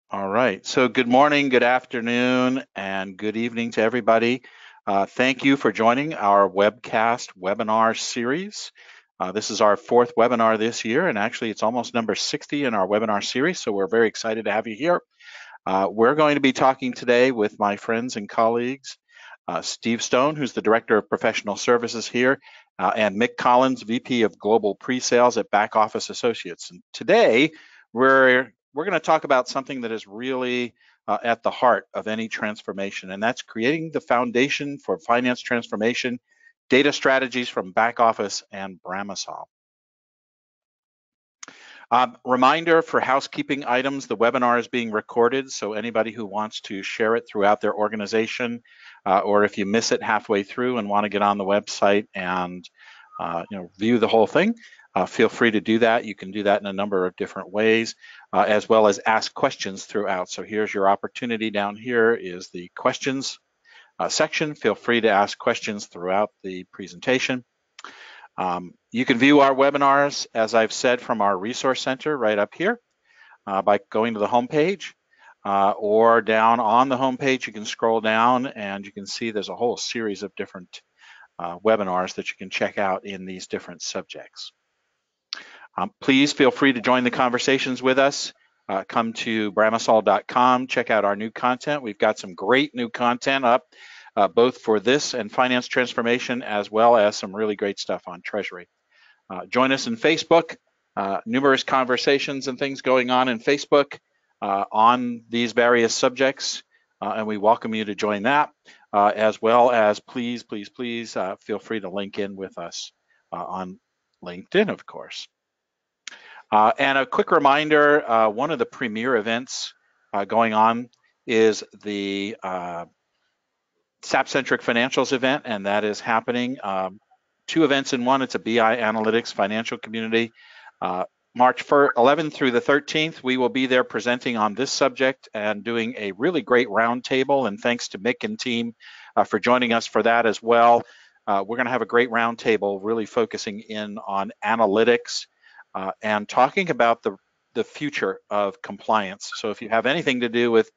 All right. So good morning, good afternoon, and good evening to everybody. Thank you for joining our webcast webinar series. This is our fourth webinar this year, and actually it's almost number 60 in our webinar series, so we're very excited to have you here. We're going to be talking today with my friends and colleagues, Steve Stone, who's the Director of Professional Services here, and Mick Collins, VP of Global Pre-Sales at BackOffice Associates. And today, we're going to talk about something that is really at the heart of any transformation, and that's creating the foundation for finance transformation, data strategies from BackOffice and Bramasol. Reminder for housekeeping items, the webinar is being recorded, so anybody who wants to share it throughout their organization, or if you miss it halfway through and want to get on the website and view the whole thing, feel free to do that. You can do that in a number of different ways, as well as ask questions throughout. So here's your opportunity down here is the questions section. Feel free to ask questions throughout the presentation. You can view our webinars, as I've said, from our resource center right up here by going to the home page, or down on the home page, you can scroll down and you can see there's a whole series of different webinars that you can check out in these different subjects. Please feel free to join the conversations with us. Come to bramasol.com, check out our new content. We've got some great new content up, both for this and finance transformation, as well as some really great stuff on treasury. Join us in Facebook, numerous conversations and things going on in Facebook on these various subjects, and we welcome you to join that, as well as please feel free to link in with us on LinkedIn, of course. And a quick reminder, one of the premier events going on is the SAP-centric financials event, and that is happening. Two events in one. It's a BI Analytics Financial Community. March 11th through the 13th, we will be there presenting on this subject and doing a really great roundtable. And thanks to Mick and team for joining us for that as well. We're going to have a great roundtable really focusing in on analytics and talking about the future of compliance. So if you have anything to do with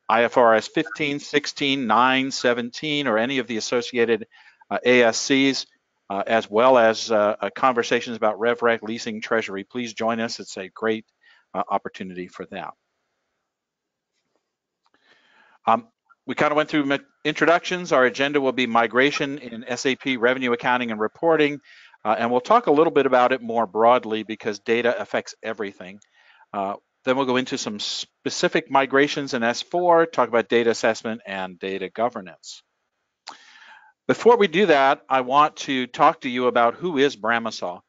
IFRS 15, 16, 9, 17, or any of the associated ASCs, as well as conversations about RevRec, leasing, treasury, please join us. It's a great opportunity for that. We kind of went through introductions. Our agenda will be migration in SAP revenue accounting and reporting, and we'll talk a little bit about it more broadly because data affects everything. Then we'll go into some specific migrations in S4, talk about data assessment and data governance. Before we do that, I want to talk to you about who is Bramasol.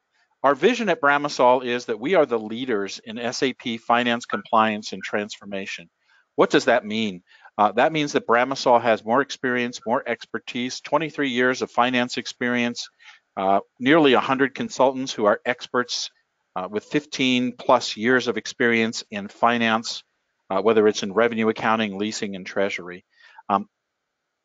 Our vision at Bramasol is that we are the leaders in SAP finance compliance and transformation. What does that mean? That means that Bramasol has more experience, more expertise, 23 years of finance experience, nearly 100 consultants who are experts with 15 plus years of experience in finance, whether it's in revenue accounting, leasing, and treasury.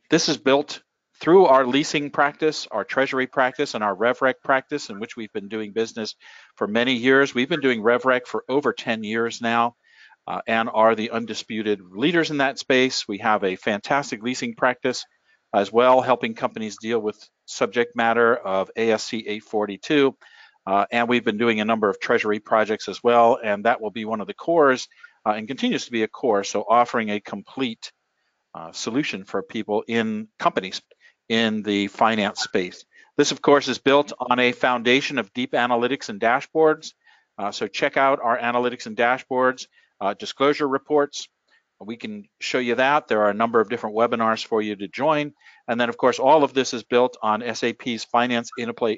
This is built through our leasing practice, our treasury practice, and our RevRec practice, in which we've been doing business for many years. We've been doing RevRec for over 10 years now and are the undisputed leaders in that space. We have a fantastic leasing practice as well, helping companies deal with subject matter of ASC 842. And we've been doing a number of treasury projects as well, and that will be one of the cores and continues to be a core, so offering a complete solution for people in companies in the finance space. This, of course, is built on a foundation of deep analytics and dashboards. So check out our analytics and dashboards, disclosure reports. We can show you that. There are a number of different webinars for you to join. And then, of course, all of this is built on SAP's Finance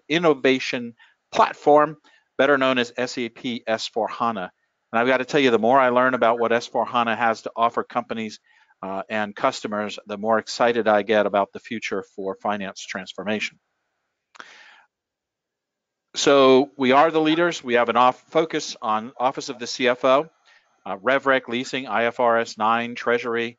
Innovation Platform, better known as SAP S/4HANA. And I've got to tell you, the more I learn about what S/4HANA has to offer companies and customers, the more excited I get about the future for finance transformation. So we are the leaders. We have an focus on Office of the CFO, RevRec, leasing, IFRS 9, treasury,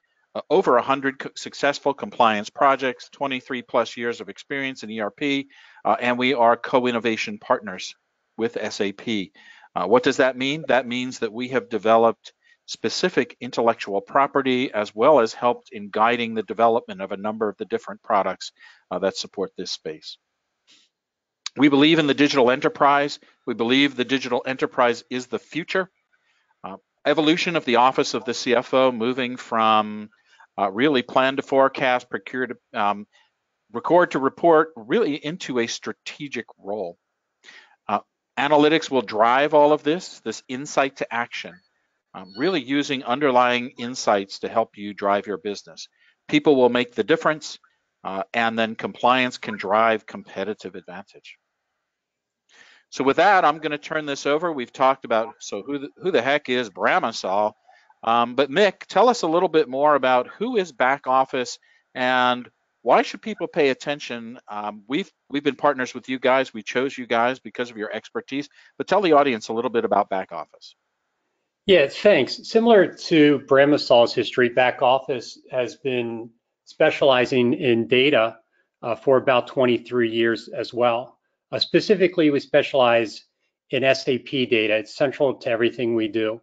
over 100 successful compliance projects, 23 plus years of experience in ERP, and we are co-innovation partners with SAP. What does that mean? That means that we have developed specific intellectual property, as well as helped in guiding the development of a number of the different products that support this space. We believe in the digital enterprise. We believe the digital enterprise is the future. Evolution of the office of the CFO, moving from really plan to forecast, procure to record to report, really into a strategic role. Analytics will drive all of this insight to action, really using underlying insights to help you drive your business. People will make the difference, and then compliance can drive competitive advantage. So with that, I'm going to turn this over. We've talked about, so who the heck is Bramasol? But Mick, tell us a little bit more about who is BackOffice and why should people pay attention? We've been partners with you guys. We chose you guys because of your expertise, but tell the audience a little bit about BackOffice. Yeah, thanks. Similar to Bramasol's history, BackOffice has been specializing in data for about 23 years as well. Specifically, we specialize in SAP data. It's central to everything we do,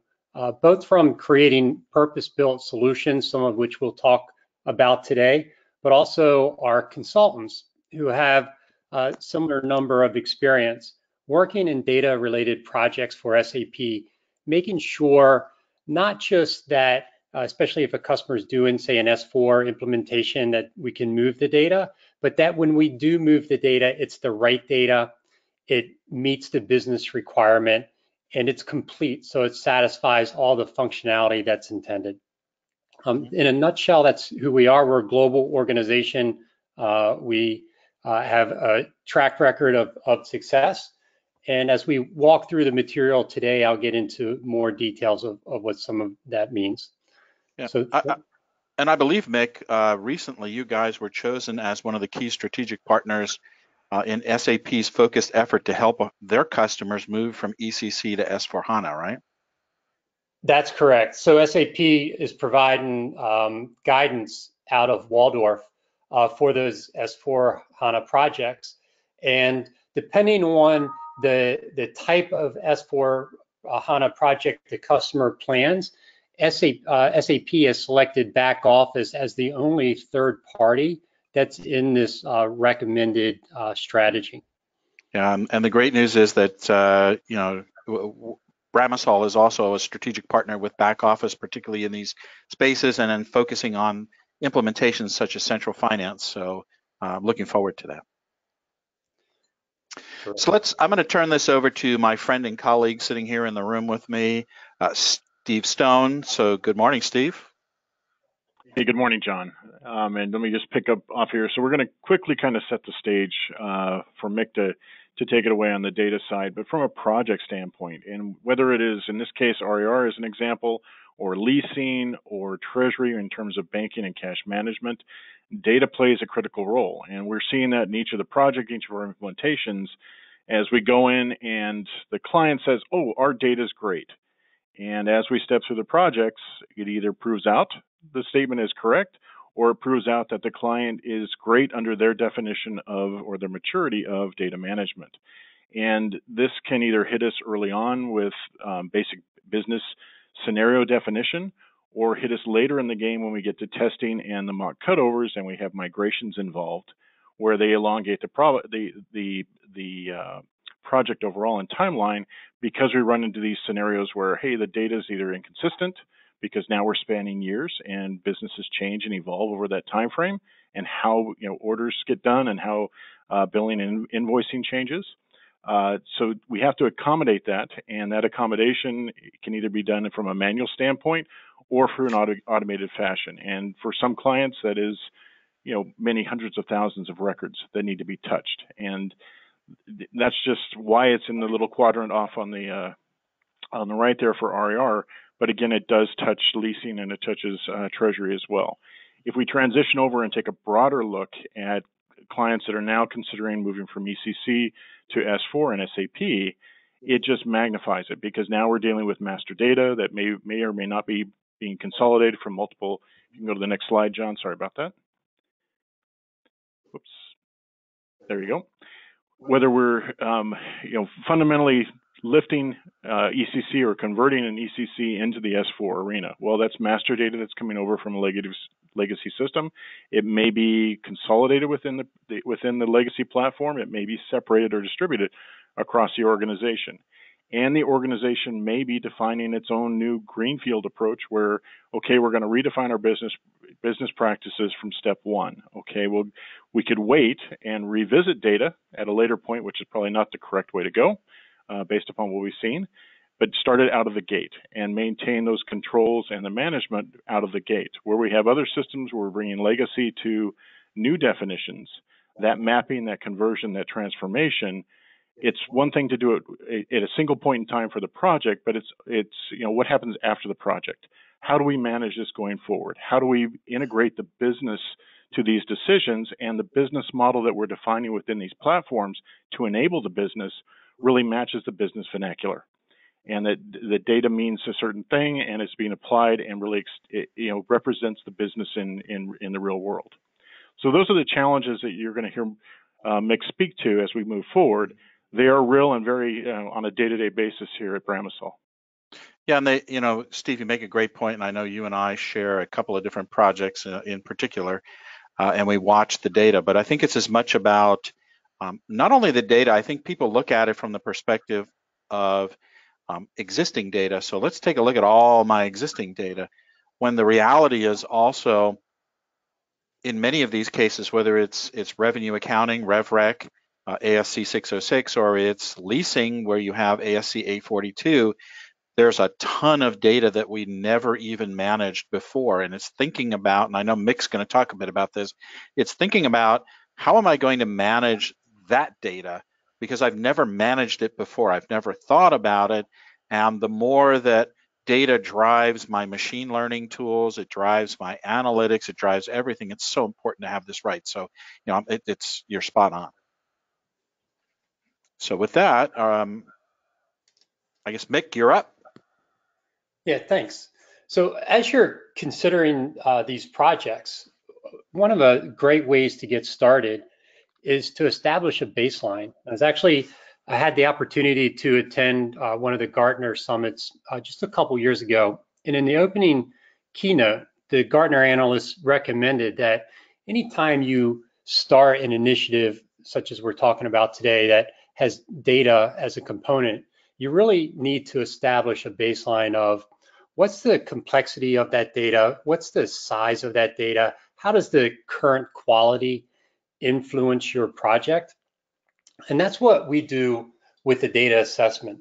both from creating purpose-built solutions, some of which we'll talk about today, but also our consultants who have a similar number of experience working in data-related projects for SAP, making sure not just that, especially if a customer is doing, say, an S4 implementation, that we can move the data, but that when we do move the data, it's the right data, it meets the business requirement, and it's complete, so it satisfies all the functionality that's intended. In a nutshell, that's who we are. We're a global organization. We have a track record of success. And as we walk through the material today, I'll get into more details of what some of that means. Yeah. So, I believe, Mick, recently you guys were chosen as one of the key strategic partners in SAP's focused effort to help their customers move from ECC to S4HANA, right? That's correct. So SAP is providing guidance out of Waldorf for those S4HANA projects. And depending on the type of S4HANA project the customer plans, SAP has selected BackOffice as the only third party that's in this recommended strategy. Yeah, and the great news is that Bramasol is also a strategic partner with BackOffice, particularly in these spaces, and then focusing on implementations such as central finance. So looking forward to that. Sure. So I'm going to turn this over to my friend and colleague sitting here in the room with me, Steve Stone. So good morning, Steve. Hey, good morning, John. And let me just pick up off here. So we're going to quickly kind of set the stage for Mick to take it away on the data side, but from a project standpoint, and whether it is, in this case, RER as an example, or leasing, or treasury in terms of banking and cash management, data plays a critical role. And we're seeing that in each of the projects, each of our implementations, as we go in and the client says, oh, our data is great. And as we step through the projects, it either proves out the statement is correct, or it proves out that the client is great under their definition of, or their maturity of, data management. And this can either hit us early on with basic business scenario definition, or hit us later in the game when we get to testing and the mock cutovers and we have migrations involved, where they elongate the project overall and timeline, because we run into these scenarios where, hey, the data is either inconsistent, because now we're spanning years and businesses change and evolve over that time frame, and how orders get done and how billing and invoicing changes. So we have to accommodate that, and that accommodation can either be done from a manual standpoint or through an automated fashion. And for some clients, that is, many hundreds of thousands of records that need to be touched. And that's just why it's in the little quadrant off on the right there for RER. But again, it does touch leasing and it touches treasury as well. If we transition over and take a broader look at clients that are now considering moving from ECC to S4 and SAP, it just magnifies it, because now we're dealing with master data that may or may not be being consolidated from multiple. You can go to the next slide, John. Sorry about that. Whoops. There you go. Whether we're, fundamentally lifting ECC or converting an ECC into the S4 arena. Well, that's master data that's coming over from a legacy system. It may be consolidated within the legacy platform. It may be separated or distributed across the organization. And the organization may be defining its own new greenfield approach where, okay, we're going to redefine our business practices from step one. Okay, well, we could wait and revisit data at a later point, which is probably not the correct way to go based upon what we've seen, but start it out of the gate and maintain those controls and the management out of the gate. Where we have other systems where we're bringing legacy to new definitions, that mapping, that conversion, that transformation, it's one thing to do it at a single point in time for the project, but it's what happens after the project? How do we manage this going forward? How do we integrate the business to these decisions and the business model that we're defining within these platforms to enable the business really matches the business vernacular, and that the data means a certain thing and it's being applied and really represents the business in the real world. So those are the challenges that you're going to hear Mick speak to as we move forward. They are real and very on a day-to-day basis here at Bramasol. Yeah, and Steve, you make a great point, and I know you and I share a couple of different projects in particular, and we watch the data, but I think it's as much about not only the data. I think people look at it from the perspective of existing data. So let's take a look at all my existing data, when the reality is also, in many of these cases, whether it's revenue accounting, RevRec, ASC 606, or it's leasing where you have ASC 842, there's a ton of data that we never even managed before. And it's thinking about, and I know Mick's going to talk a bit about this, it's thinking about how am I going to manage that data, because I've never managed it before. I've never thought about it. And the more that data drives my machine learning tools, it drives my analytics, it drives everything. It's so important to have this right. So, you're spot on. So with that, I guess, Mick, you're up. Yeah, thanks. So as you're considering these projects, one of the great ways to get started is to establish a baseline. I had the opportunity to attend one of the Gartner summits just a couple years ago. And in the opening keynote, the Gartner analysts recommended that anytime you start an initiative, such as we're talking about today, that has data as a component, you really need to establish a baseline of what's the complexity of that data, what's the size of that data, how does the current quality influence your project? And that's what we do with the data assessment.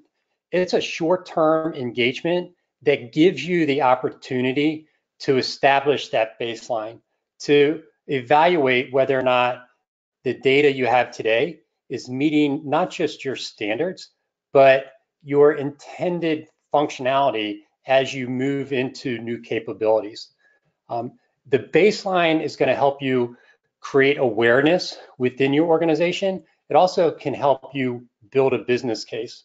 It's a short-term engagement that gives you the opportunity to establish that baseline, to evaluate whether or not the data you have today is meeting not just your standards, but your intended functionality as you move into new capabilities. The baseline is going to help you create awareness within your organization. It also can help you build a business case.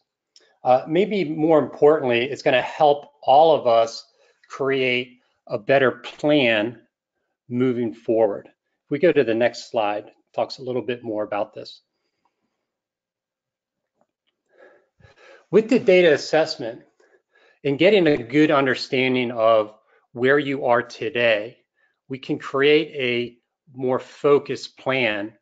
Maybe more importantly, it's going to help all of us create a better plan moving forward. If we go to the next slide, it talks a little bit more about this. With the data assessment and getting a good understanding of where you are today, we can create a more focused plan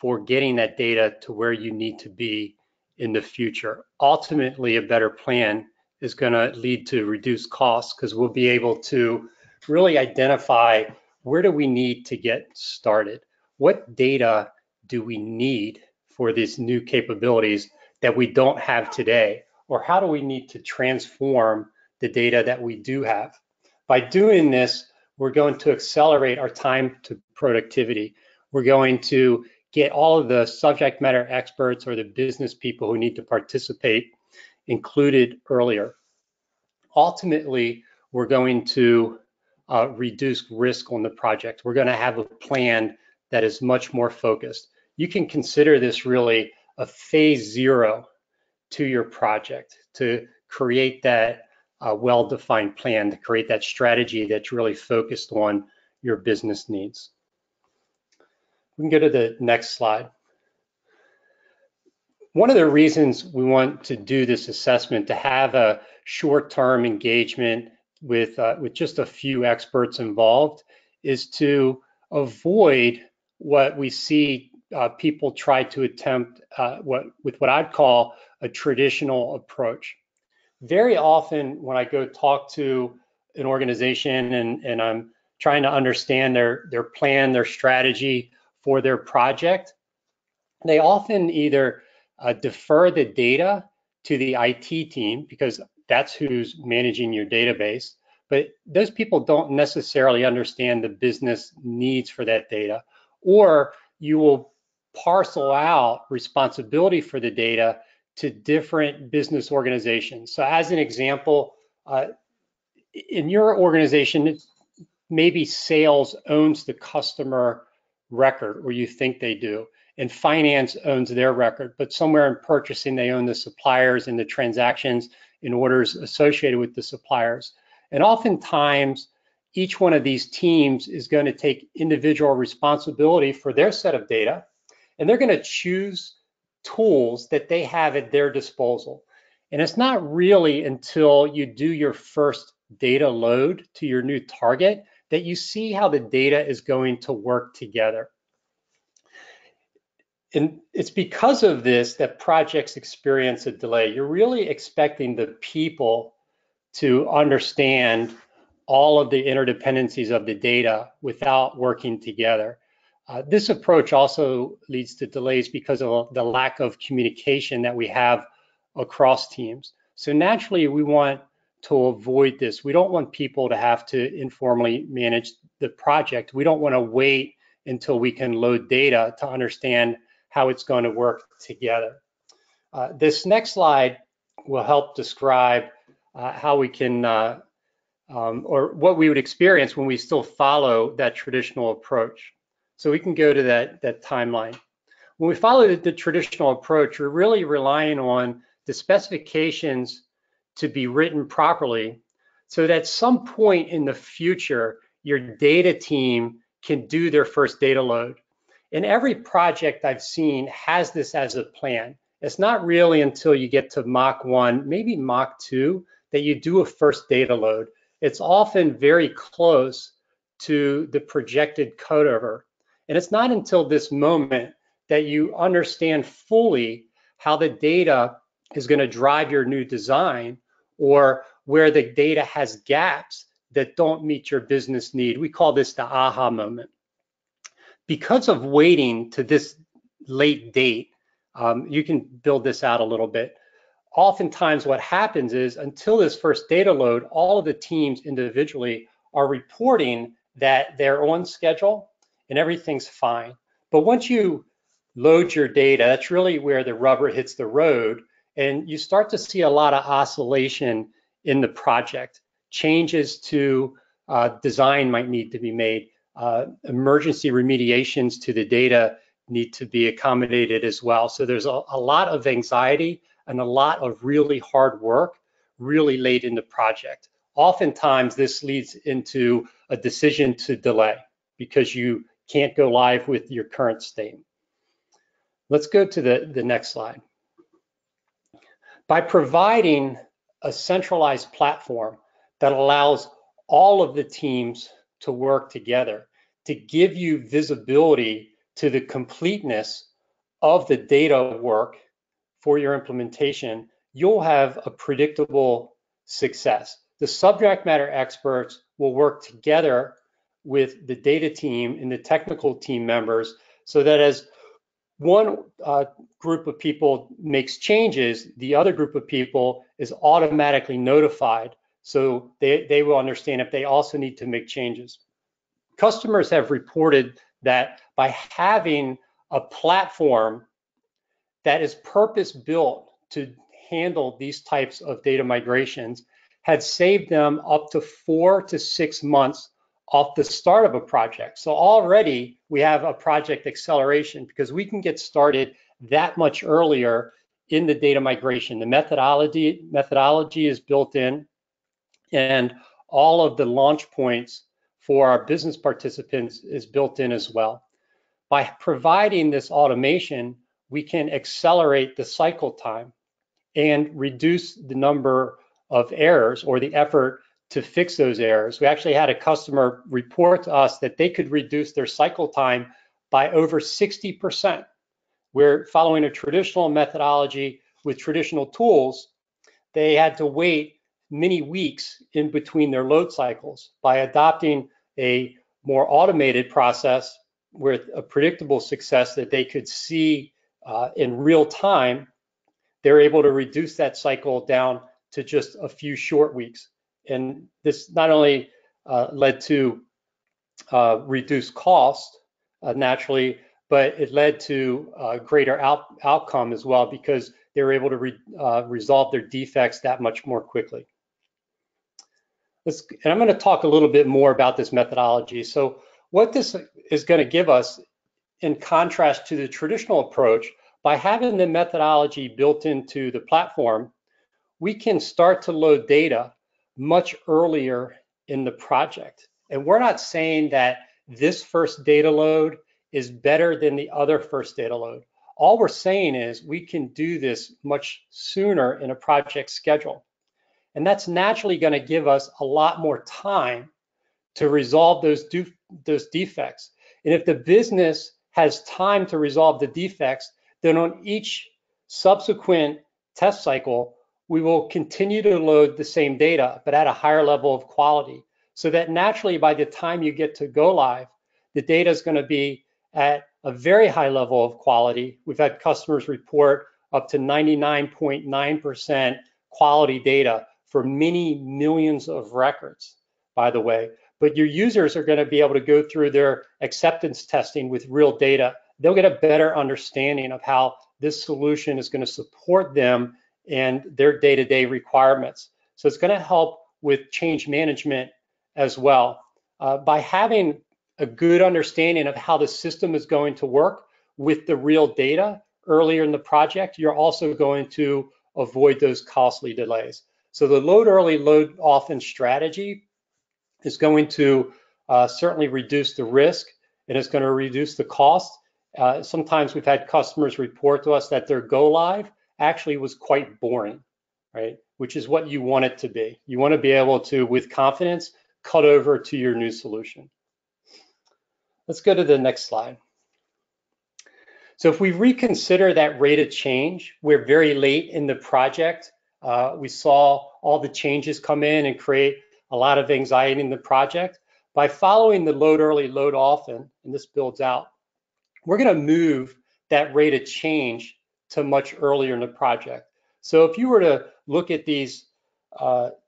for getting that data to where you need to be in the future. Ultimately, a better plan is going to lead to reduced costs because we'll be able to really identify where do we need to get started? What data do we need for these new capabilities that we don't have today? Or how do we need to transform the data that we do have? By doing this, we're going to accelerate our time to productivity. We're going to get all of the subject matter experts or the business people who need to participate included earlier. Ultimately, we're going to reduce risk on the project. We're going to have a plan that is much more focused. You can consider this really a phase 0 to your project to create that well-defined plan, to create that strategy that's really focused on your business needs. We can go to the next slide. One of the reasons we want to do this assessment, to have a short-term engagement with just a few experts involved, is to avoid what we see people try to attempt with what I'd call a traditional approach. Very often when I go talk to an organization and I'm trying to understand their plan, their strategy for their project, they often either defer the data to the IT team because that's who's managing your database, but those people don't necessarily understand the business needs for that data, or you will parcel out responsibility for the data to different business organizations. So as an example, in your organization, maybe sales owns the customer record, or you think they do, and finance owns their record, but somewhere in purchasing, they own the suppliers and the transactions and orders associated with the suppliers. And oftentimes, each one of these teams is going to take individual responsibility for their set of data, and they're going to choose tools that they have at their disposal. And it's not really until you do your first data load to your new target that you see how the data is going to work together. And it's because of this that projects experience a delay. You're really expecting the people to understand all of the interdependencies of the data without working together. This approach also leads to delays because of the lack of communication that we have across teams. So naturally, we want to avoid this. We don't want people to have to informally manage the project. We don't want to wait until we can load data to understand how it's going to work together. This next slide will help describe how we can, or what we would experience when we still follow that traditional approach. So we can go to that timeline. When we follow the traditional approach, we're really relying on the specifications to be written properly so that at some point in the future, your data team can do their first data load. And every project I've seen has this as a plan. It's not really until you get to Mach 1, maybe Mach 2, that you do a first data load. It's often very close to the projected cutover. And it's not until this moment that you understand fully how the data is going to drive your new design, or where the data has gaps that don't meet your business need. We call this the aha moment. Because of waiting to this late date, you can build this out a little bit. Oftentimes what happens is until this first data load, all of the teams individually are reporting that they're on schedule and everything's fine. But once you load your data, that's really where the rubber hits the road, and you start to see a lot of oscillation in the project. Changes to design might need to be made. Emergency remediations to the data need to be accommodated as well. So there's a lot of anxiety and a lot of really hard work really late in the project. Oftentimes this leads into a decision to delay because you can't go live with your current state. Let's go to the next slide. By providing a centralized platform that allows all of the teams to work together to give you visibility to the completeness of the data work for your implementation, you'll have a predictable success. The subject matter experts will work together with the data team and the technical team members so that as one group of people makes changes, the other group of people is automatically notified, so they will understand if they also need to make changes. Customers have reported that by having a platform that is purpose-built to handle these types of data migrations had saved them up to 4 to 6 months off the start of a project. So already we have a project acceleration because we can get started that much earlier in the data migration. The methodology is built in, and all of the launch points for our business participants is built in as well. By providing this automation, we can accelerate the cycle time and reduce the number of errors or the effort to fix those errors. We actually had a customer report to us that they could reduce their cycle time by over 60%. Where following a traditional methodology with traditional tools, they had to wait many weeks in between their load cycles. By adopting a more automated process with a predictable success that they could see in real time, they're able to reduce that cycle down to just a few short weeks. And this not only led to reduced cost naturally, but it led to greater outcome as well, because they were able to resolve their defects that much more quickly. And I'm going to talk a little bit more about this methodology. So what this is going to give us, in contrast to the traditional approach, by having the methodology built into the platform, we can start to load data much earlier in the project. And we're not saying that this first data load is better than the other first data load. All we're saying is we can do this much sooner in a project schedule. And that's naturally going to give us a lot more time to resolve those defects. And if the business has time to resolve the defects, then on each subsequent test cycle, we will continue to load the same data, but at a higher level of quality. So that naturally, by the time you get to go live, the data is going to be at a very high level of quality. We've had customers report up to 99.9% quality data for many millions of records, by the way. But your users are going to be able to go through their acceptance testing with real data. They'll get a better understanding of how this solution is going to support them and their day-to-day requirements. So it's going to help with change management as well. By having a good understanding of how the system is going to work with the real data earlier in the project, you're also going to avoid those costly delays. So the load early, load often strategy is going to certainly reduce the risk, and it's going to reduce the cost. Sometimes we've had customers report to us that their go live actually was quite boring, right? Which is what you want it to be. You want to be able to, with confidence, cut over to your new solution. Let's go to the next slide. So if we reconsider that rate of change, we're very late in the project. We saw all the changes come in and create a lot of anxiety in the project. By following the load early, load often, and this builds out, we're going to move that rate of change to much earlier in the project. So if you were to look at these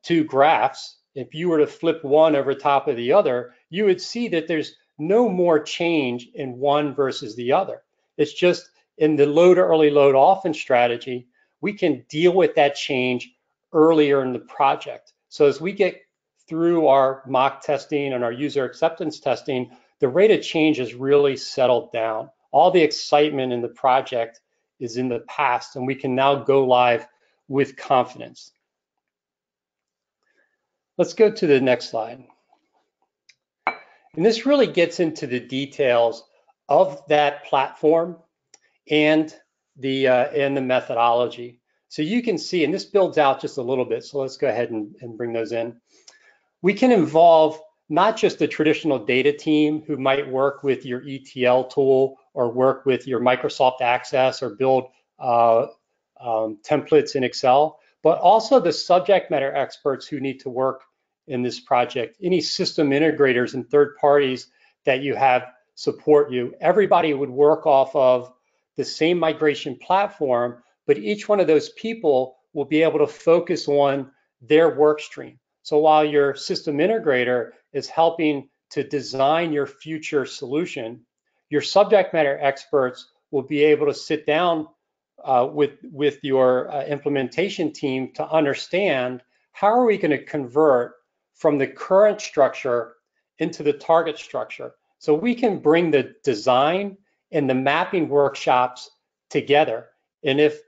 two graphs, if you were to flip one over top of the other, you would see that there's no more change in one versus the other. It's just in the load early, load often strategy, we can deal with that change earlier in the project. So as we get through our mock testing and our user acceptance testing, the rate of change has really settled down. All the excitement in the project is in the past, and we can now go live with confidence. Let's go to the next slide. And this really gets into the details of that platform and the methodology. So you can see, and this builds out just a little bit, so let's go ahead and bring those in. We can involve not just the traditional data team who might work with your ETL tool or work with your Microsoft Access or build templates in Excel, but also the subject matter experts who need to work in this project, any system integrators and third parties that you have support you. Everybody would work off of the same migration platform, but each one of those people will be able to focus on their work stream. So while your system integrator is helping to design your future solution, your subject matter experts will be able to sit down with your implementation team to understand how are we going to convert from the current structure into the target structure. So we can bring the design and the mapping workshops together. And if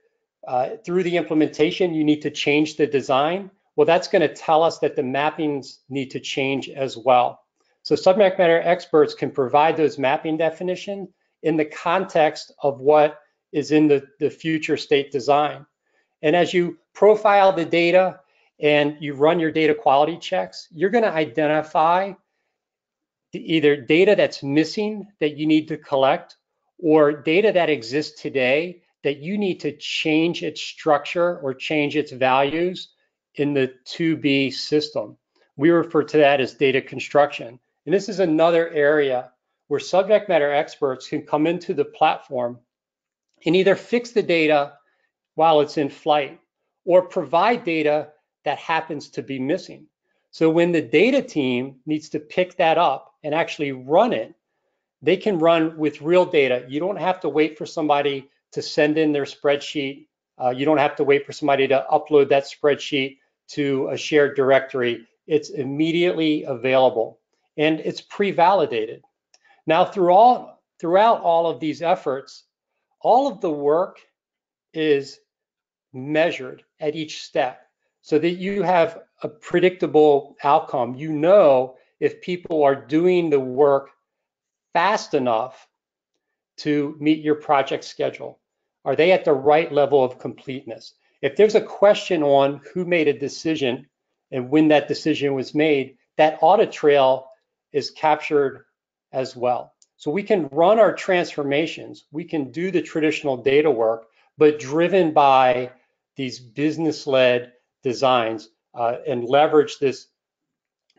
through the implementation you need to change the design, well, that's going to tell us that the mappings need to change as well. So subject matter experts can provide those mapping definitions in the context of what is in the future state design. And as you profile the data and you run your data quality checks, you're going to identify either data that's missing that you need to collect, or data that exists today that you need to change its structure or change its values in the 2B system. We refer to that as data construction. And this is another area where subject matter experts can come into the platform and either fix the data while it's in flight or provide data that happens to be missing. So when the data team needs to pick that up and actually run it, they can run with real data. You don't have to wait for somebody to send in their spreadsheet. You don't have to wait for somebody to upload that spreadsheet to a shared directory. It's immediately available and it's pre-validated. Now, throughout all of these efforts, all of the work is measured at each step so that you have a predictable outcome. You know if people are doing the work fast enough to meet your project schedule. Are they at the right level of completeness? If there's a question on who made a decision and when that decision was made, that audit trail is captured as well. So we can run our transformations, we can do the traditional data work, but driven by these business-led designs and leverage this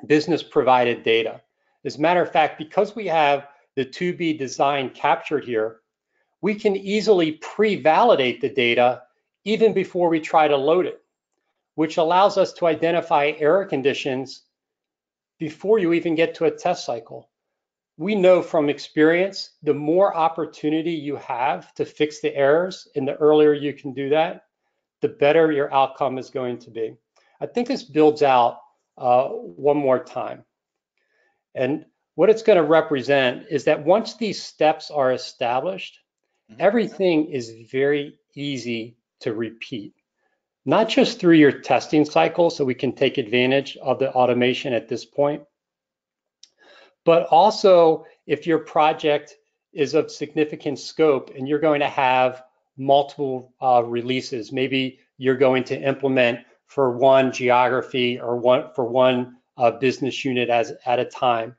business-provided data. As a matter of fact, because we have the 2B design captured here, we can easily pre-validate the data even before we try to load it, which allows us to identify error conditions before you even get to a test cycle. We know from experience, the more opportunity you have to fix the errors and the earlier you can do that, the better your outcome is going to be. I think this builds out one more time. And what it's going to represent is that once these steps are established, everything is very easy to repeat, not just through your testing cycle, so we can take advantage of the automation at this point, but also if your project is of significant scope and you're going to have multiple releases, maybe you're going to implement for one geography or for one business unit at a time.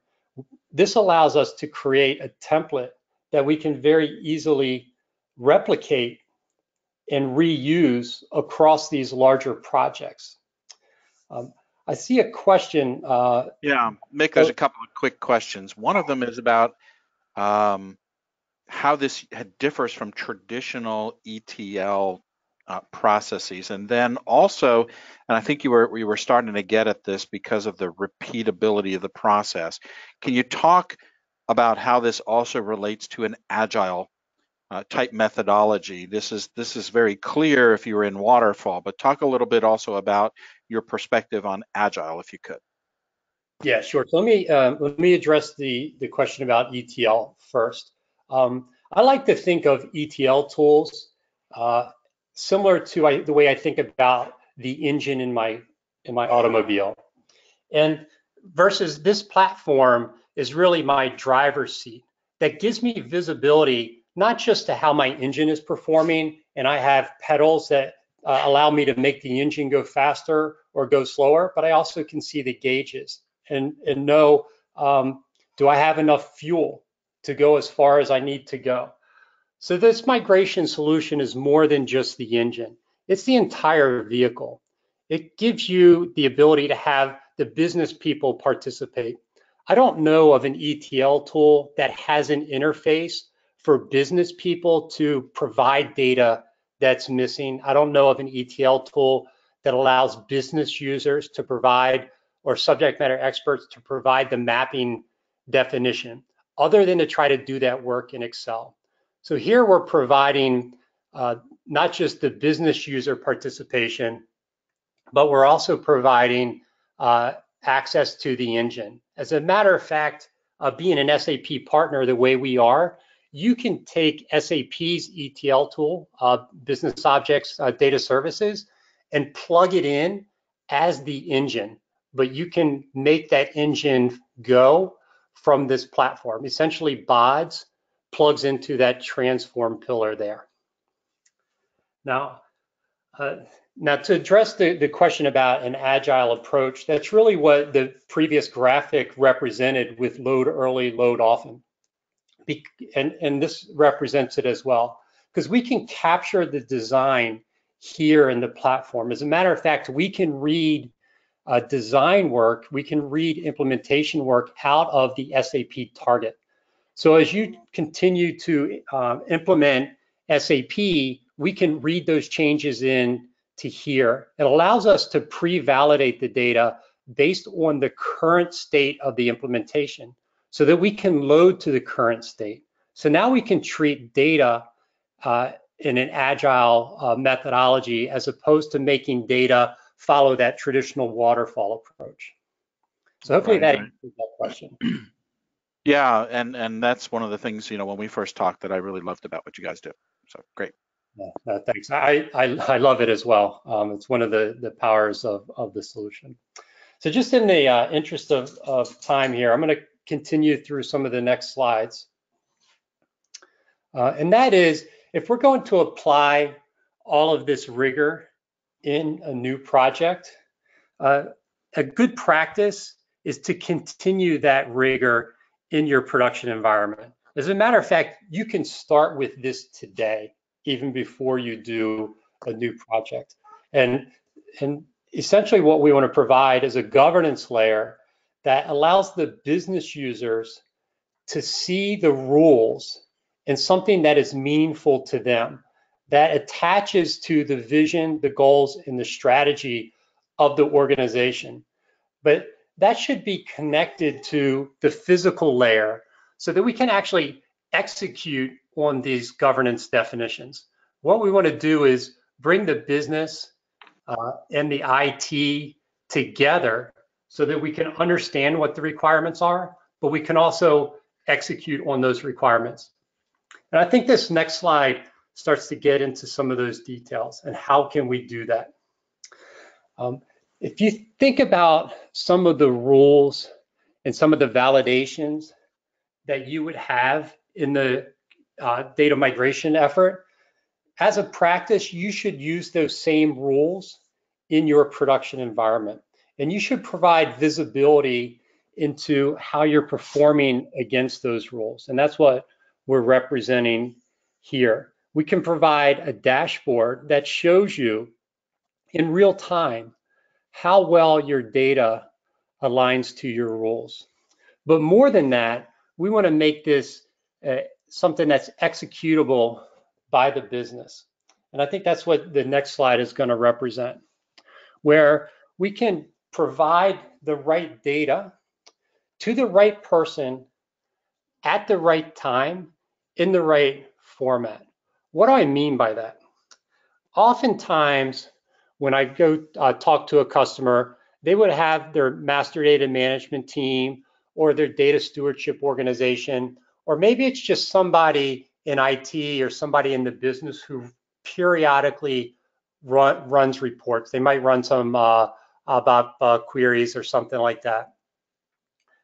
This allows us to create a template that we can very easily replicate and reuse across these larger projects. I see a question. Yeah, Mick, there's a couple of quick questions. One of them is about how this differs from traditional ETL processes, and then also, and I think we were starting to get at this because of the repeatability of the process. Can you talk about how this also relates to an Agile type methodology? This is very clear if you were in waterfall, but talk a little bit also about your perspective on Agile, if you could. Yeah, sure. So let me address the question about ETL first. I like to think of ETL tools similar to the way I think about the engine in my automobile, and versus this platform is really my driver's seat that gives me visibility not just to how my engine is performing, and I have pedals that allow me to make the engine go faster or go slower, but I also can see the gauges and know, do I have enough fuel to go as far as I need to go? So this migration solution is more than just the engine. It's the entire vehicle. It gives you the ability to have the business people participate. I don't know of an ETL tool that has an interface for business people to provide data that's missing. I don't know of an ETL tool that allows business users to provide, or subject matter experts to provide the mapping definition, other than to try to do that work in Excel. So here we're providing not just the business user participation, but we're also providing access to the engine. As a matter of fact, being an SAP partner the way we are, you can take SAP's ETL tool, Business Objects Data Services, and plug it in as the engine, but you can make that engine go from this platform. Essentially, BODS plugs into that transform pillar there. Now, now to address the question about an agile approach, that's really what the previous graphic represented with load early, load often. And this represents it as well, because we can capture the design here in the platform. As a matter of fact, we can read design work, we can read implementation work out of the SAP target. So as you continue to implement SAP, we can read those changes in to here. It allows us to pre-validate the data based on the current state of the implementation so that we can load to the current state. So now we can treat data in an agile methodology as opposed to making data follow that traditional waterfall approach. So hopefully that answers that question. Yeah, and that's one of the things, you know, when we first talked that I really loved about what you guys do. So great. Yeah, thanks. I love it as well. It's one of the powers of the solution. So just in the interest of time here, I'm going to continue through some of the next slides. And that is, if we're going to apply all of this rigor in a new project, a good practice is to continue that rigor in your production environment. As a matter of fact, you can start with this today, even before you do a new project. And essentially what we want to provide is a governance layer that allows the business users to see the rules and something that is meaningful to them, that attaches to the vision, the goals, and the strategy of the organization. But that should be connected to the physical layer so that we can actually execute on these governance definitions. What we want to do is bring the business and the IT together so that we can understand what the requirements are, but we can also execute on those requirements. And I think this next slide starts to get into some of those details and how can we do that. If you think about some of the rules and some of the validations that you would have in the data migration effort, as a practice, you should use those same rules in your production environment. And you should provide visibility into how you're performing against those rules. And that's what we're representing here. We can provide a dashboard that shows you in real time how well your data aligns to your rules. But more than that, we want to make this something that's executable by the business. And I think that's what the next slide is going to represent, where we can provide the right data to the right person at the right time in the right format. What do I mean by that? Oftentimes, when I go talk to a customer, they would have their master data management team or their data stewardship organization, or maybe it's just somebody in IT or somebody in the business who periodically runs reports. They might run some about queries or something like that.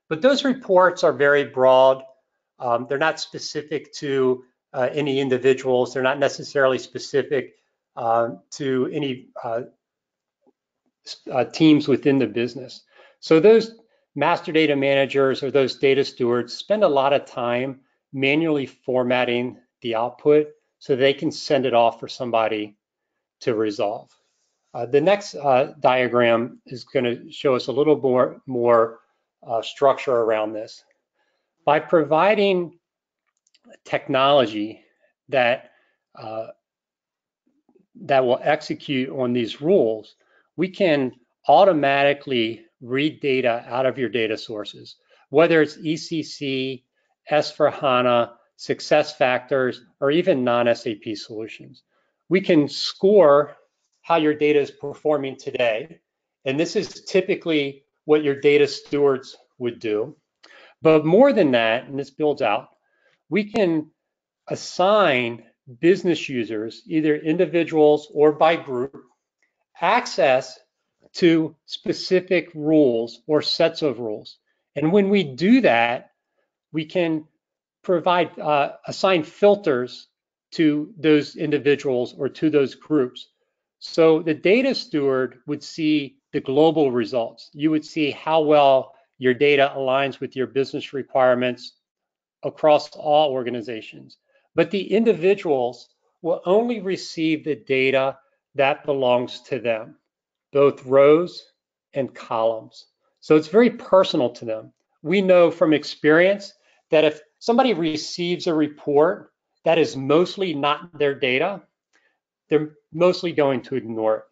But those reports are very broad. They're not specific to any individuals. They're not necessarily specific to any teams within the business. So those master data managers or those data stewards spend a lot of time manually formatting the output so they can send it off for somebody to resolve. The next diagram is going to show us a little more structure around this. By providing technology that will execute on these rules, we can automatically read data out of your data sources, whether it's ECC, S/4HANA, SuccessFactors, or even non-SAP solutions. We can score how your data is performing today, and this is typically what your data stewards would do. But more than that, and this builds out, we can assign business users, either individuals or by group, access to specific rules or sets of rules. And when we do that, we can provide assign filters to those individuals or to those groups. So the data steward would see the global results. You would see how well your data aligns with your business requirements across all organizations. But the individuals will only receive the data that belongs to them, both rows and columns. So it's very personal to them. We know from experience that if somebody receives a report that is mostly not their data, they're mostly going to ignore it.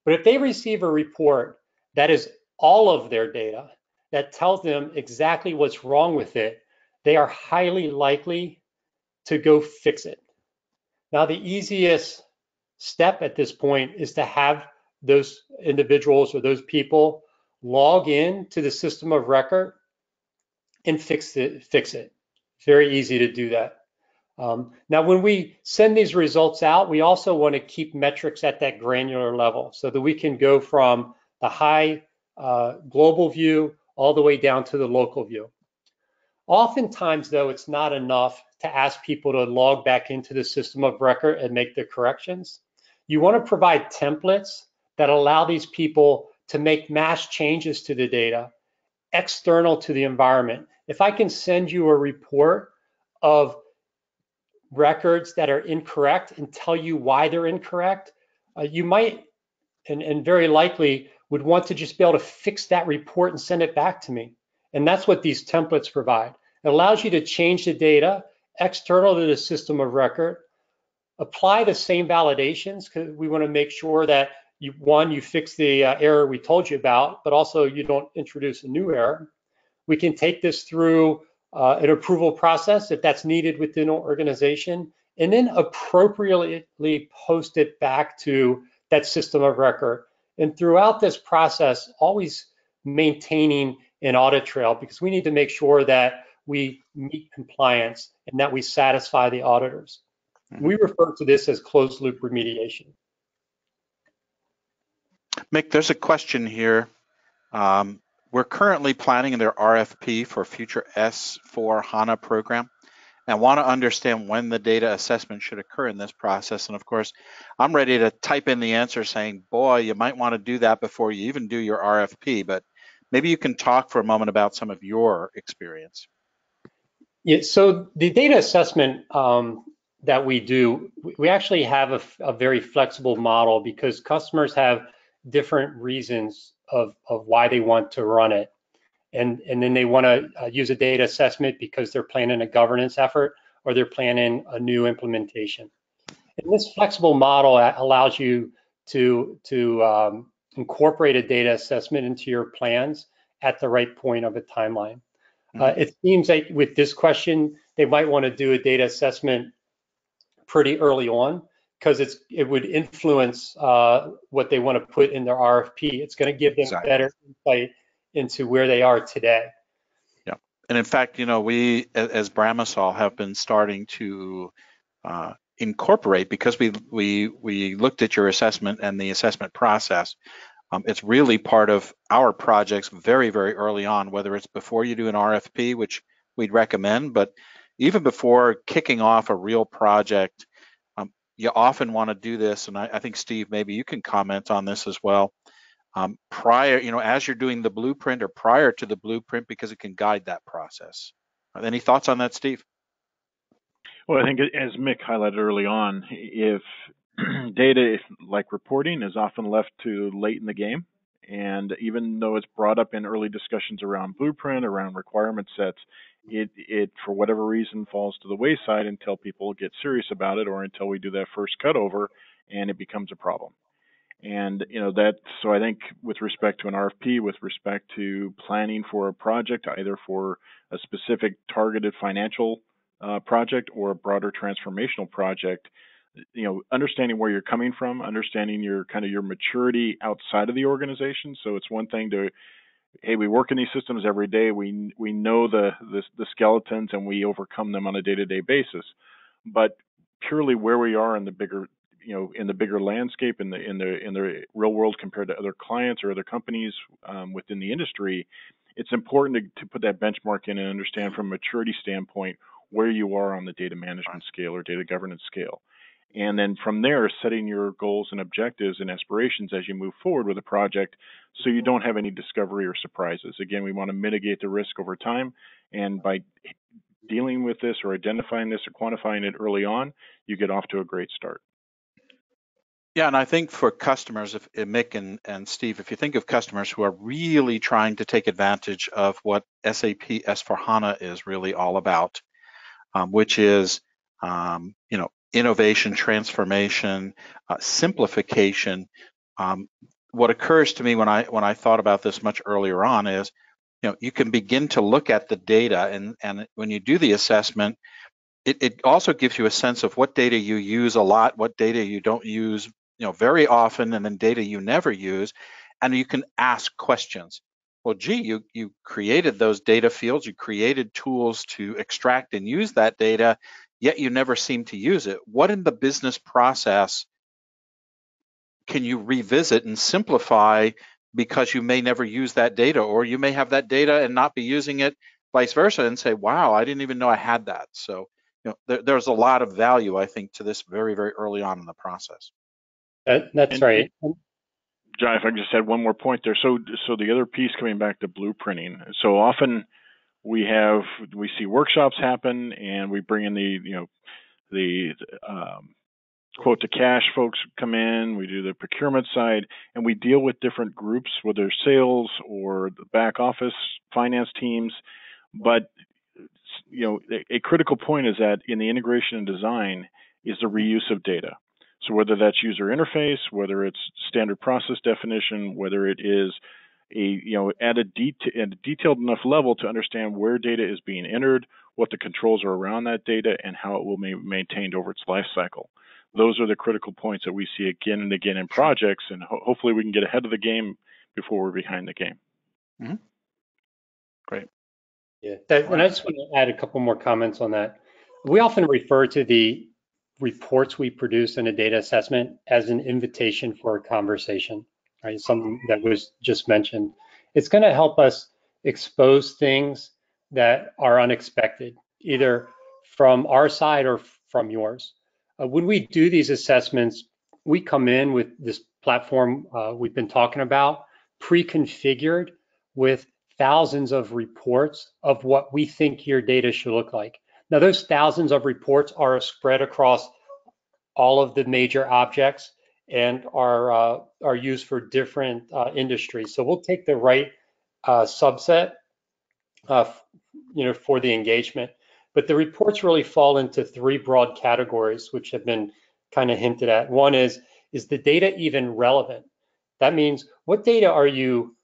But if they receive a report that is all of their data, that tells them exactly what's wrong with it, they are highly likely to go fix it. Now, the easiest step at this point is to have those individuals or those people log in to the system of record and fix it. Very easy to do that. Now, when we send these results out, we also want to keep metrics at that granular level so that we can go from the high global view all the way down to the local view. Oftentimes, though, it's not enough to ask people to log back into the system of record and make the corrections. You want to provide templates that allow these people to make mass changes to the data external to the environment. If I can send you a report of records that are incorrect and tell you why they're incorrect, you might and very likely would want to just be able to fix that report and send it back to me. And that's what these templates provide. It allows you to change the data external to the system of record, apply the same validations, because we want to make sure that you fix the error we told you about, but also you don't introduce a new error. We can take this through an approval process if that's needed within an organization, and then appropriately post it back to that system of record. And throughout this process, always maintaining an audit trail, because we need to make sure that we meet compliance and that we satisfy the auditors. We refer to this as closed loop remediation. Mick, there's a question here. We're currently planning their RFP for future S4 HANA program and want to understand when the data assessment should occur in this process. And of course, I'm ready to type in the answer saying, boy, you might want to do that before you even do your RFP, but maybe you can talk for a moment about some of your experience. Yeah, so the data assessment that we do, we actually have a very flexible model because customers have different reasons of why they want to run it. And then they want to use a data assessment because they're planning a governance effort or they're planning a new implementation. And this flexible model allows you to incorporate a data assessment into your plans at the right point of a timeline. It seems like with this question, they might want to do a data assessment pretty early on because it would influence what they want to put in their RFP. It's going to give them better insight into where they are today. Yeah, and in fact, you know, we as Bramasol have been starting to incorporate, because we looked at your assessment and the assessment process. It's really part of our projects very, very early on, whether it's before you do an RFP, which we'd recommend, but even before kicking off a real project, you often want to do this. And I think, Steve, maybe you can comment on this as well. Prior, you know, as you're doing the blueprint or prior to the blueprint, because it can guide that process. Any thoughts on that, Steve? Well, I think as Mick highlighted early on, if data like reporting is often left too late in the game, and even though it's brought up in early discussions around blueprint, around requirement sets, it for whatever reason falls to the wayside until people get serious about it, or until we do that first cutover and it becomes a problem. And you know that, so I think with respect to an RFP, with respect to planning for a project, either for a specific targeted financial project or a broader transformational project, you know, understanding where you're coming from, understanding your kind of your maturity outside of the organization. So it's one thing to, hey, we work in these systems every day. We know the skeletons and we overcome them on a day-to-day basis. But purely where we are in the bigger, you know, in the bigger landscape, in the real world compared to other clients or other companies within the industry, it's important to put that benchmark in and understand from a maturity standpoint where you are on the data management scale or data governance scale. And then from there, setting your goals and objectives and aspirations as you move forward with a project so you don't have any discovery or surprises. Again, we want to mitigate the risk over time, and by dealing with this or identifying this or quantifying it early on, you get off to a great start. Yeah, and I think for customers, if Mick and Steve, if you think of customers who are really trying to take advantage of what SAP S/4HANA is really all about, which is innovation, transformation, simplification. What occurs to me when I thought about this much earlier on is, you can begin to look at the data, and when you do the assessment, it also gives you a sense of what data you use a lot, what data you don't use very often, and then data you never use, and you can ask questions. Well, gee, you created those data fields, you created tools to extract and use that data, yet you never seem to use it. What in the business process can you revisit and simplify, because you may never use that data, or you may have that data and not be using it, vice versa, and say, wow, I didn't even know I had that. So there's a lot of value, I think, to this very, very early on in the process. That's right. John, if I can just add one more point there. So the other piece, coming back to blueprinting. So often we see workshops happen, and we bring in the quote to cash folks come in. We do the procurement side, and we deal with different groups, whether sales or the back office finance teams. But a critical point is that in the integration and design is the reuse of data. So whether that's user interface, whether it's standard process definition, whether it is at a detailed enough level to understand where data is being entered, what the controls are around that data, and how it will be maintained over its life cycle. Those are the critical points that we see again and again in projects, and hopefully we can get ahead of the game before we're behind the game. Mm-hmm. Great. Yeah, and I just want to add a couple more comments on that. We often refer to the reports we produce in a data assessment as an invitation for a conversation, right? Something that was just mentioned. It's going to help us expose things that are unexpected, either from our side or from yours. When we do these assessments, we come in with this platform we've been talking about, pre-configured with thousands of reports of what we think your data should look like. Now, those thousands of reports are spread across all of the major objects and are used for different industries. So we'll take the right subset, for the engagement. But the reports really fall into three broad categories, which have been kind of hinted at. One is the data even relevant? That means, what data are you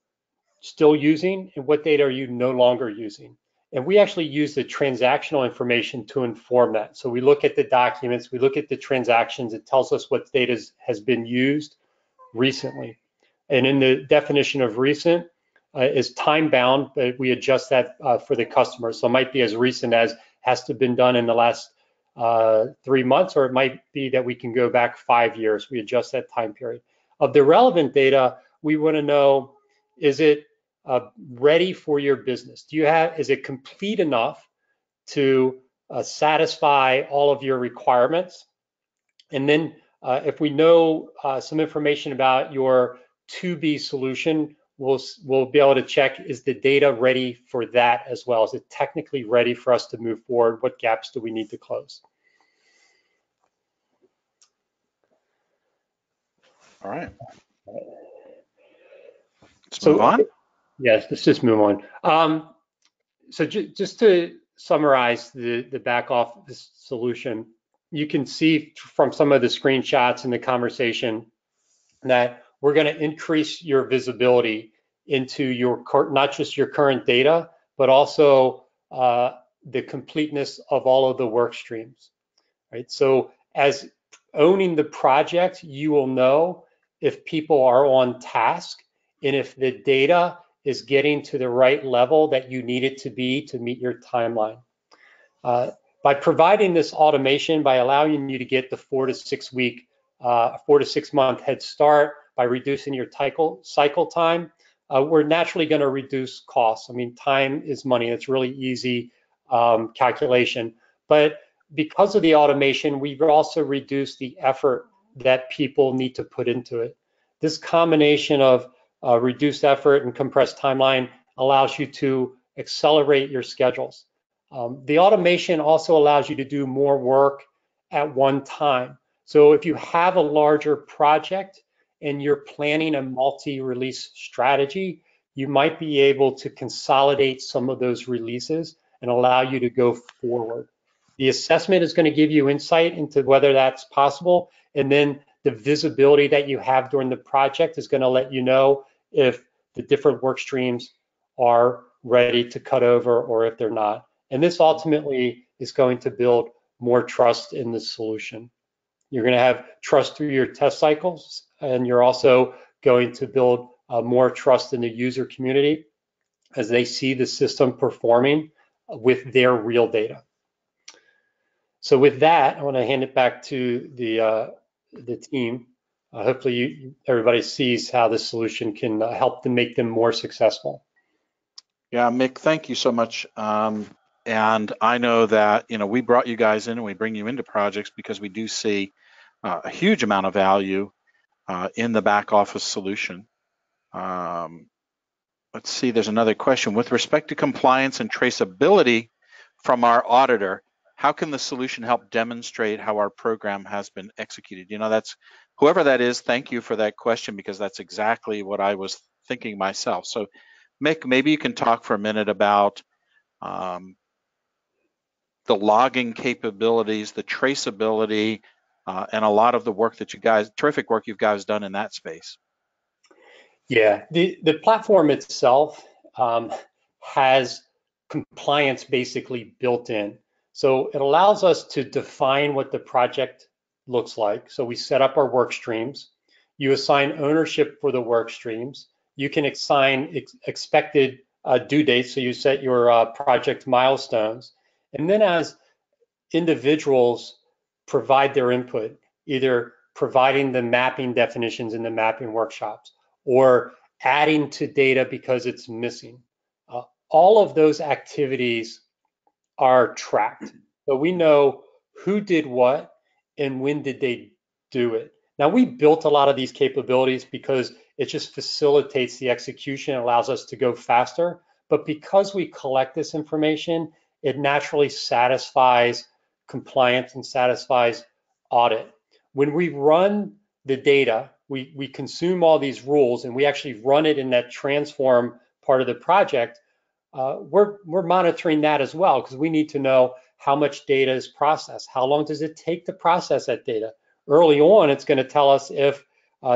still using and what data are you no longer using? And we actually use the transactional information to inform that. So we look at the documents, we look at the transactions, it tells us what data has been used recently. And in the definition of recent is time bound, but we adjust that for the customer. So it might be as recent as has to have been done in the last 3 months, or it might be that we can go back 5 years. We adjust that time period. Of the relevant data, we want to know, is it ready for your business? Is it complete enough to satisfy all of your requirements? And then if we know some information about your to-be solution, we'll be able to check, is the data ready for that as well? Is it technically ready for us to move forward? What gaps do we need to close? All right. Let's move on. Yes, let's just move on. So just to summarize the back office solution, you can see from some of the screenshots in the conversation that we're going to increase your visibility into your not just your current data, but also the completeness of all of the work streams, right? So as owning the project, you will know if people are on task and if the data is getting to the right level that you need it to be to meet your timeline. By providing this automation, by allowing you to get the 4 to 6 week, 4 to 6 month head start, by reducing your cycle time, we're naturally going to reduce costs. I mean, time is money. It's really easy calculation. But because of the automation, we've also reduced the effort that people need to put into it. This combination of reduced effort and compressed timeline allows you to accelerate your schedules. The automation also allows you to do more work at one time. So if you have a larger project and you're planning a multi-release strategy, you might be able to consolidate some of those releases and allow you to go forward. The assessment is going to give you insight into whether that's possible, and then the visibility that you have during the project is going to let you know if the different work streams are ready to cut over or if they're not. And this ultimately is going to build more trust in the solution. You're going to have trust through your test cycles, and you're also going to build more trust in the user community as they see the system performing with their real data. So with that, I want to hand it back to the team. Hopefully everybody sees how this solution can help them make them more successful. Yeah, Mick, thank you so much. And I know that, we brought you guys in and we bring you into projects because we do see a huge amount of value in the back office solution. Let's see, there's another question. With respect to compliance and traceability from our auditor, how can the solution help demonstrate how our program has been executed? That's whoever that is, thank you for that question, because that's exactly what I was thinking myself. So Mick, maybe you can talk for a minute about the logging capabilities, the traceability, and a lot of the work that terrific work you guys done in that space. Yeah, the platform itself has compliance basically built in. So it allows us to define what the project looks like. So we set up our work streams. You assign ownership for the work streams. You can assign expected due dates. So you set your project milestones. And then as individuals provide their input, either providing the mapping definitions in the mapping workshops or adding to data because it's missing, all of those activities are tracked. So we know who did what and when did they do it. Now, we built a lot of these capabilities because it just facilitates the execution, allows us to go faster. But because we collect this information, it naturally satisfies compliance and satisfies audit. When we run the data, we consume all these rules and we actually run it in that transform part of the project. We're monitoring that as well, because we need to know how much data is processed. How long does it take to process that data? Early on, it's going to tell us if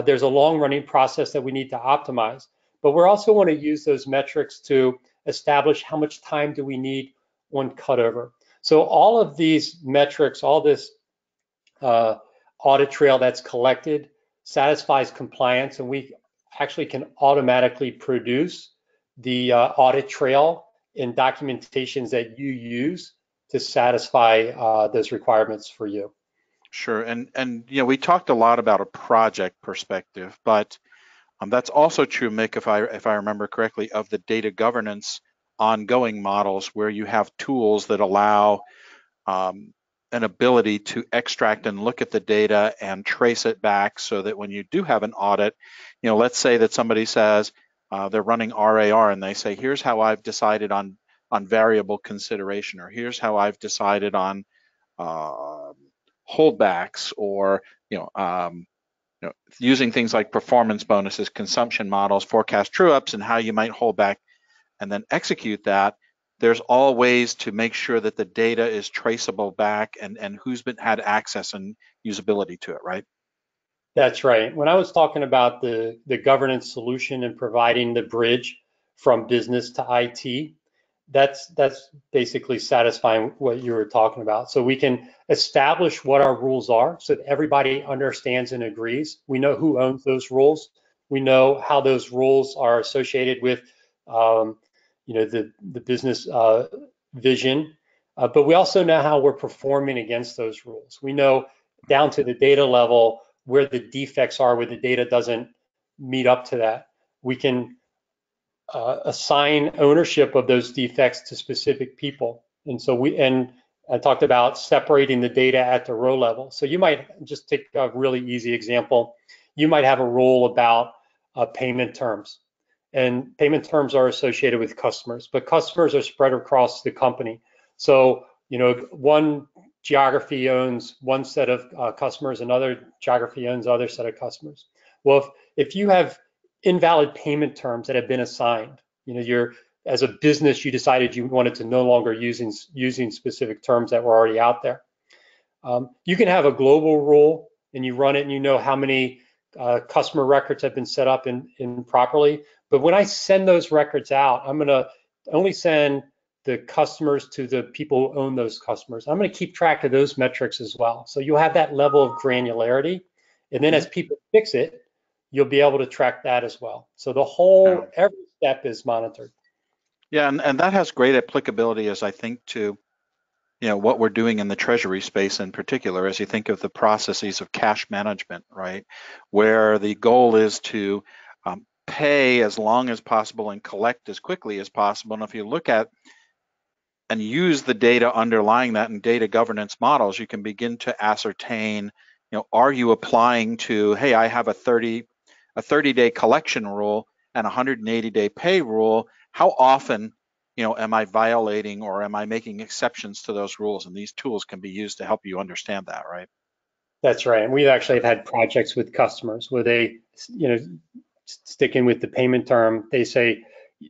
there's a long-running process that we need to optimize. But we also want to use those metrics to establish how much time do we need on cutover. So all of these metrics, all this audit trail that's collected satisfies compliance, and we actually can automatically produce the audit trail and documentations that you use to satisfy those requirements for you. Sure, and we talked a lot about a project perspective, but that's also true, Mick, if I remember correctly, of the data governance ongoing models where you have tools that allow an ability to extract and look at the data and trace it back, so that when you do have an audit, let's say that somebody says they're running RAR and they say, here's how I've decided on variable consideration, or here's how I've decided on holdbacks, or using things like performance bonuses, consumption models, forecast true-ups, and how you might hold back and then execute that. There's all ways to make sure that the data is traceable back and who's had access and usability to it, right? That's right. When I was talking about the governance solution and providing the bridge from business to IT, that's basically satisfying what you were talking about. So we can establish what our rules are so that everybody understands and agrees. We know who owns those rules. We know how those rules are associated with the business vision, but we also know how we're performing against those rules. We know down to the data level where the defects are, where the data doesn't meet up to that. We can assign ownership of those defects to specific people, and so I talked about separating the data at the row level. So you might just take a really easy example. You might have a rule about payment terms, and payment terms are associated with customers, but customers are spread across the company. So, one geography owns one set of customers, another geography owns other set of customers. Well, if you have invalid payment terms that have been assigned, as a business, you decided you wanted to no longer using specific terms that were already out there. You can have a global rule and you run it and you know how many customer records have been set up improperly. But when I send those records out, I'm going to only send the customers to the people who own those customers. I'm going to keep track of those metrics as well. So you'll have that level of granularity. And then as people fix it, you'll be able to track that as well. So every step is monitored. Yeah, and that has great applicability as I think to what we're doing in the treasury space in particular, as you think of the processes of cash management, right? Where the goal is to pay as long as possible and collect as quickly as possible. And if you look at and use the data underlying that in data governance models, you can begin to ascertain, are you applying to, hey, I have a 30-day collection rule and a 180-day pay rule. How often am I violating or am I making exceptions to those rules? And these tools can be used to help you understand that, right? That's right. And we've actually had projects with customers where they, sticking with the payment term, they say,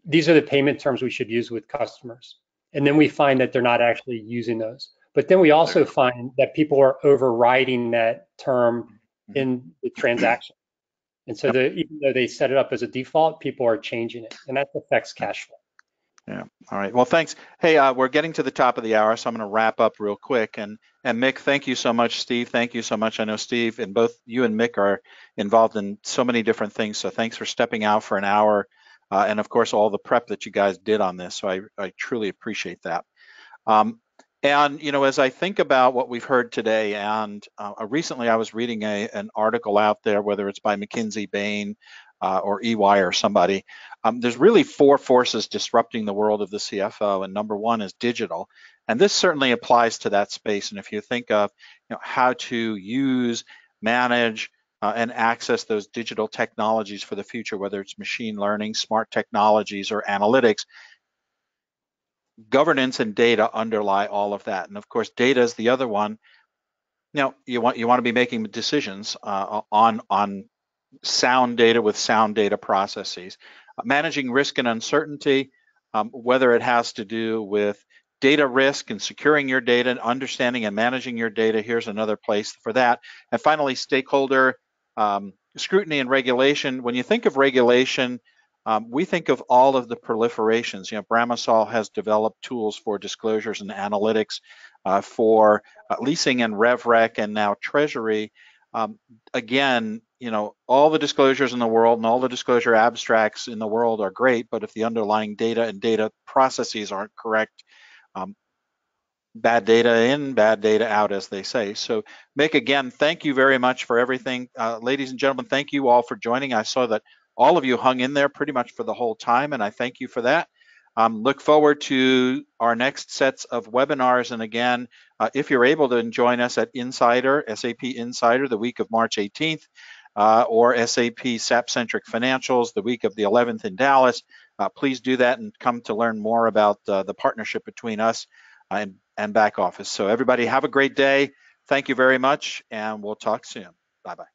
these are the payment terms we should use with customers. And then we find that they're not actually using those. But then we also find that people are overriding that term in the transaction. And so even though they set it up as a default, people are changing it, and that affects cash flow. Yeah. All right. Well, thanks. Hey, we're getting to the top of the hour, so I'm going to wrap up real quick. And Mick, thank you so much. Steve, thank you so much. I know Steve and both you and Mick are involved in so many different things. So thanks for stepping out for an hour, and of course all the prep that you guys did on this. So I truly appreciate that. And as I think about what we've heard today, and recently I was reading an article out there, whether it's by McKinsey, Bain, or EY or somebody. There's really 4 forces disrupting the world of the CFO, and number 1 is digital. And this certainly applies to that space. And if you think of how to use, manage, and access those digital technologies for the future, whether it's machine learning, smart technologies, or analytics, governance and data underlie all of that. And of course, data is the other one. You want to be making decisions on sound data with sound data processes. Managing risk and uncertainty, whether it has to do with data risk and securing your data, and understanding and managing your data, here's another place for that. And finally, stakeholder scrutiny and regulation. When you think of regulation, we think of all of the proliferations. Bramasol has developed tools for disclosures and analytics for leasing and RevRec and now treasury. Again, all the disclosures in the world and all the disclosure abstracts in the world are great, but if the underlying data and data processes aren't correct, bad data in, bad data out, as they say. So Mick, again, thank you very much for everything. Ladies and gentlemen, thank you all for joining. I saw that all of you hung in there pretty much for the whole time, and I thank you for that. Look forward to our next sets of webinars. And again, if you're able to join us at Insider, SAP Insider, the week of March 18th, or SAP SAP-Centric Financials, the week of the 11th in Dallas, please do that and come to learn more about the partnership between us and BackOffice. So everybody have a great day. Thank you very much, and we'll talk soon. Bye-bye.